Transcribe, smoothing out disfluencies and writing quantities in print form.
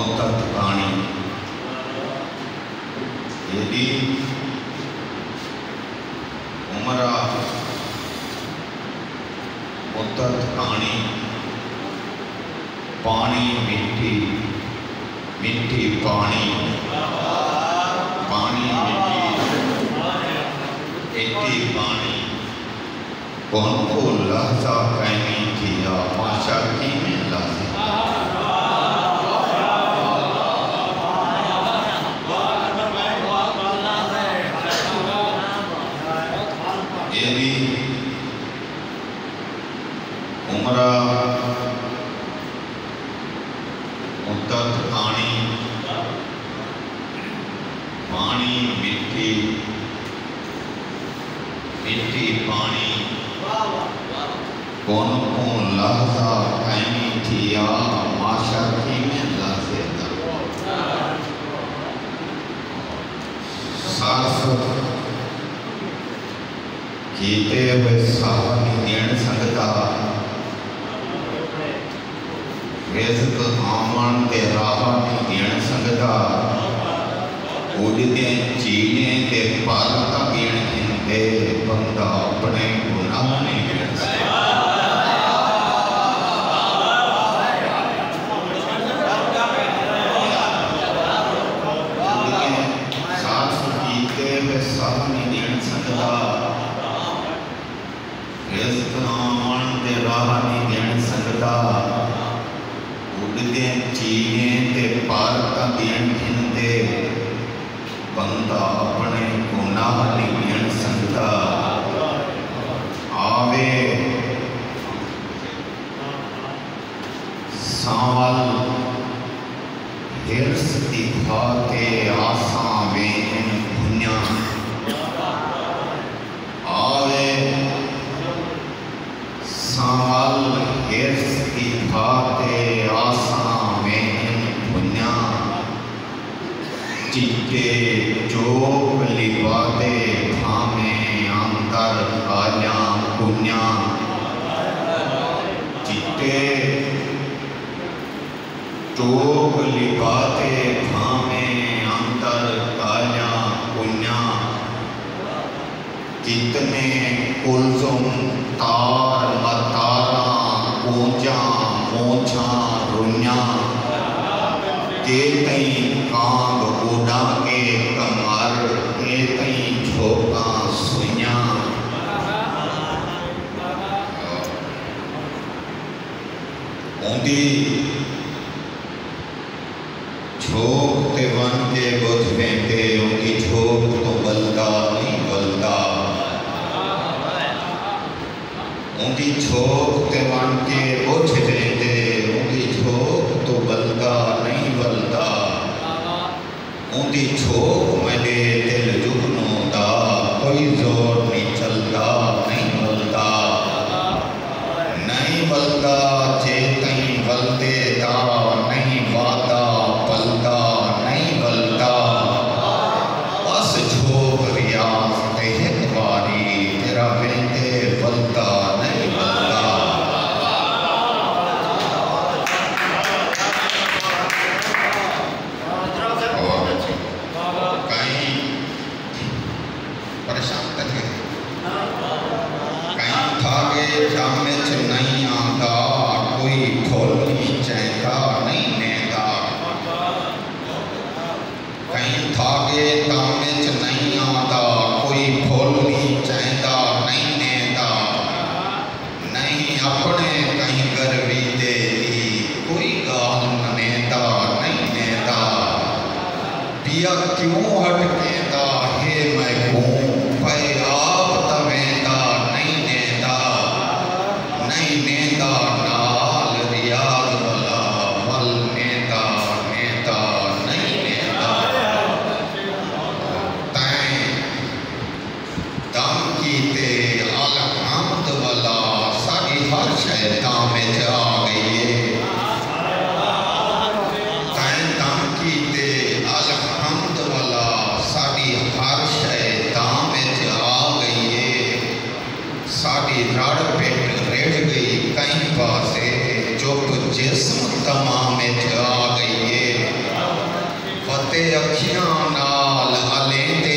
मुद्दत पानी यदि उमरा मुद्दत पानी पानी मिट्टी मिट्टी पानी पानी मिट्टी मिट्टी पानी कौन को लहजा कैमी किया माशा की में लहजा यदि उमरा मुद्दत पानी पानी मिट्टी मिट्टी पानी कौन कौन लहजा कैमी किया माशा की में लहजा साफ कीते हुए सावनी देण संगता रिज़्क़ आमन ते राह नहीं देण संगता उड़दे चीने ते पालता देण हिंदे बंदा अपने गुनाह नहीं देण साफ कीते हुए सावनी देण संगता रिज़्क़ आमन ते राह नहीं देण संगता उड़दे चीने ते पालता देण हिंदे बंदा अपने गुनाह नहीं देण संगता आवे सावल हिर्स दिखाते आसां वेन भुन्या आवे सावल हिर्स दिखाते आसां वेन भुन्या चिट्टे चोक लिबाते भामे अंदर कालिया पुन्या चिट्टे चोक लिबाते भामे अंदर कालिया पुन्या कितने कुलजुम तार मतारा कोंजा मोछा रुन्या के तई कांग उड़ा के कमर के तई झोंका सुइया ओंदी झोंक ते वन के बुझ वेंदे ओंदी झोंक तो बलदा नहीं बलदा ओंदी झोंक ते वन के बुझ वेंदे ओंदी झोंक तो बलदा नहीं बलदा ओंदी झोंक मेरे दिल जुगनों दा कोई जोर नहीं चलदा नहीं बलदा नहीं बलदा जे तई बलदे दा नहीं वादा बलदा नहीं बलदा बस झोंक रियाज ते एक बारी तेरा वेंदे बलदा नहीं बलदा जामे च नहीं आंदा कोई खोल नहीं चाहता नहीं नेदा कहीं थागे जामे च नहीं आंदा कोई खोल नहीं चाहता नहीं नेदा नहीं अपने कहीं गर्वी दे कोई गाल नेदा नहीं नेदा पिया क्यों हट केदा हे मैं घूम पे आप तवेदा नहीं नेदा नहीं नेदा नाल रियाज वाला वल नेदा नेदा नहीं नेदा तैं दम कीते अलहमद वाला सारी हर शय दाम में आ गई है तैं दम कीते अलहमद वाला सारी हर शय दाम में आ गई है सारी रड़ पेट रेड़ गई कहीं पासे चुप जिस्म तमाम में आ गई है अखियां नाल अलेंदे